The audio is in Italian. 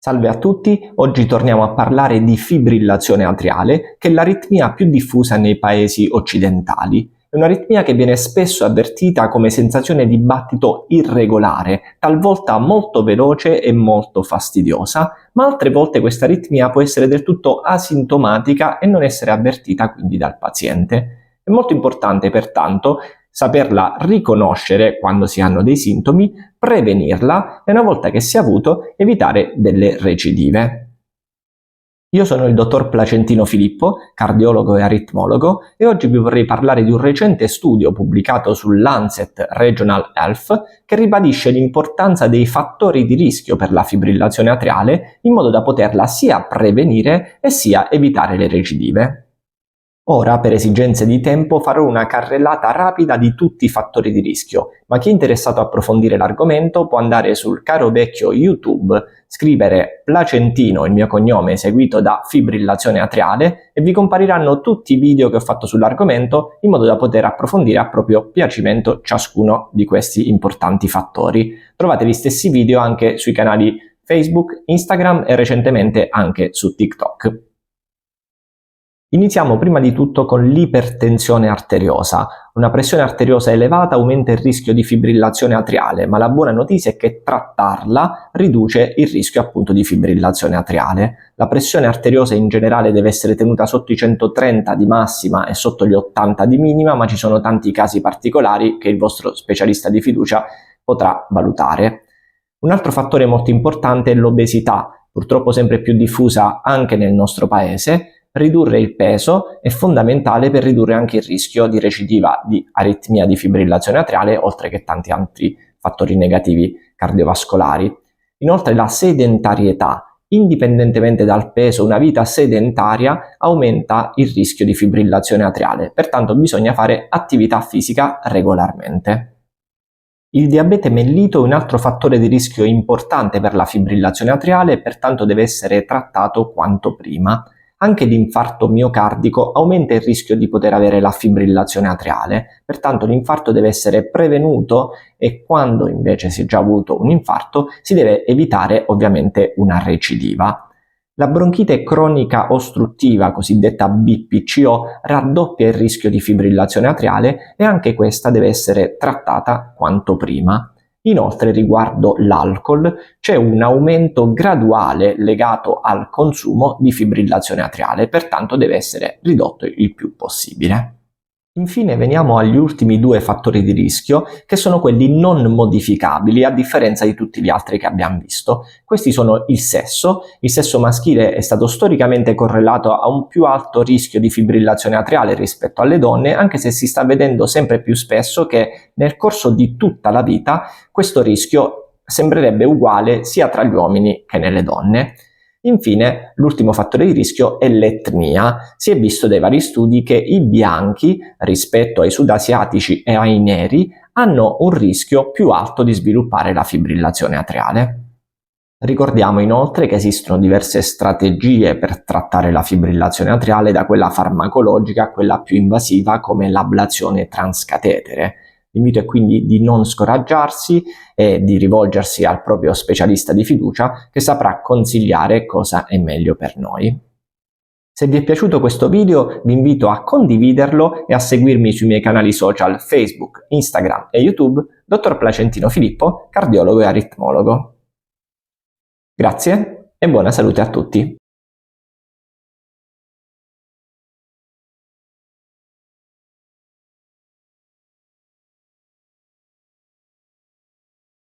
Salve a tutti, oggi torniamo a parlare di fibrillazione atriale, che è l'aritmia più diffusa nei paesi occidentali. È un'aritmia che viene spesso avvertita come sensazione di battito irregolare, talvolta molto veloce e molto fastidiosa, ma altre volte questa aritmia può essere del tutto asintomatica e non essere avvertita quindi dal paziente. È molto importante pertanto saperla riconoscere quando si hanno dei sintomi, prevenirla e una volta che si è avuto evitare delle recidive. Io sono il dottor Placentino Filippo, cardiologo e aritmologo, e oggi vi vorrei parlare di un recente studio pubblicato sul Lancet Regional Health che ribadisce l'importanza dei fattori di rischio per la fibrillazione atriale in modo da poterla sia prevenire e sia evitare le recidive. Ora, per esigenze di tempo, farò una carrellata rapida di tutti i fattori di rischio, ma chi è interessato a approfondire l'argomento può andare sul caro vecchio YouTube, scrivere Placentino, il mio cognome, seguito da fibrillazione atriale, e vi compariranno tutti i video che ho fatto sull'argomento in modo da poter approfondire a proprio piacimento ciascuno di questi importanti fattori. Trovate gli stessi video anche sui canali Facebook, Instagram e recentemente anche su TikTok. Iniziamo prima di tutto con l'ipertensione arteriosa. Una pressione arteriosa elevata aumenta il rischio di fibrillazione atriale, ma la buona notizia è che trattarla riduce il rischio appunto di fibrillazione atriale. La pressione arteriosa in generale deve essere tenuta sotto i 130 di massima e sotto gli 80 di minima, ma ci sono tanti casi particolari che il vostro specialista di fiducia potrà valutare. Un altro fattore molto importante è l'obesità, purtroppo sempre più diffusa anche nel nostro paese. Ridurre il peso è fondamentale per ridurre anche il rischio di recidiva di aritmia di fibrillazione atriale, oltre che tanti altri fattori negativi cardiovascolari. Inoltre la sedentarietà, indipendentemente dal peso, una vita sedentaria aumenta il rischio di fibrillazione atriale, pertanto bisogna fare attività fisica regolarmente. Il diabete mellito è un altro fattore di rischio importante per la fibrillazione atriale e pertanto deve essere trattato quanto prima. Anche l'infarto miocardico aumenta il rischio di poter avere la fibrillazione atriale, pertanto l'infarto deve essere prevenuto e quando invece si è già avuto un infarto si deve evitare ovviamente una recidiva. La bronchite cronica ostruttiva, cosiddetta BPCO, raddoppia il rischio di fibrillazione atriale e anche questa deve essere trattata quanto prima. Inoltre, riguardo l'alcol, c'è un aumento graduale legato al consumo di fibrillazione atriale, pertanto deve essere ridotto il più possibile. Infine veniamo agli ultimi due fattori di rischio, che sono quelli non modificabili, a differenza di tutti gli altri che abbiamo visto. Questi sono il sesso. Il sesso maschile è stato storicamente correlato a un più alto rischio di fibrillazione atriale rispetto alle donne, anche se si sta vedendo sempre più spesso che nel corso di tutta la vita questo rischio sembrerebbe uguale sia tra gli uomini che nelle donne. Infine, l'ultimo fattore di rischio è l'etnia. Si è visto dai vari studi che i bianchi, rispetto ai sudasiatici e ai neri, hanno un rischio più alto di sviluppare la fibrillazione atriale. Ricordiamo inoltre che esistono diverse strategie per trattare la fibrillazione atriale, da quella farmacologica a quella più invasiva come l'ablazione transcatetere. L'invito è quindi di non scoraggiarsi e di rivolgersi al proprio specialista di fiducia che saprà consigliare cosa è meglio per noi. Se vi è piaciuto questo video vi invito a condividerlo e a seguirmi sui miei canali social Facebook, Instagram e YouTube, Dottor Placentino Filippo, cardiologo e aritmologo. Grazie e buona salute a tutti!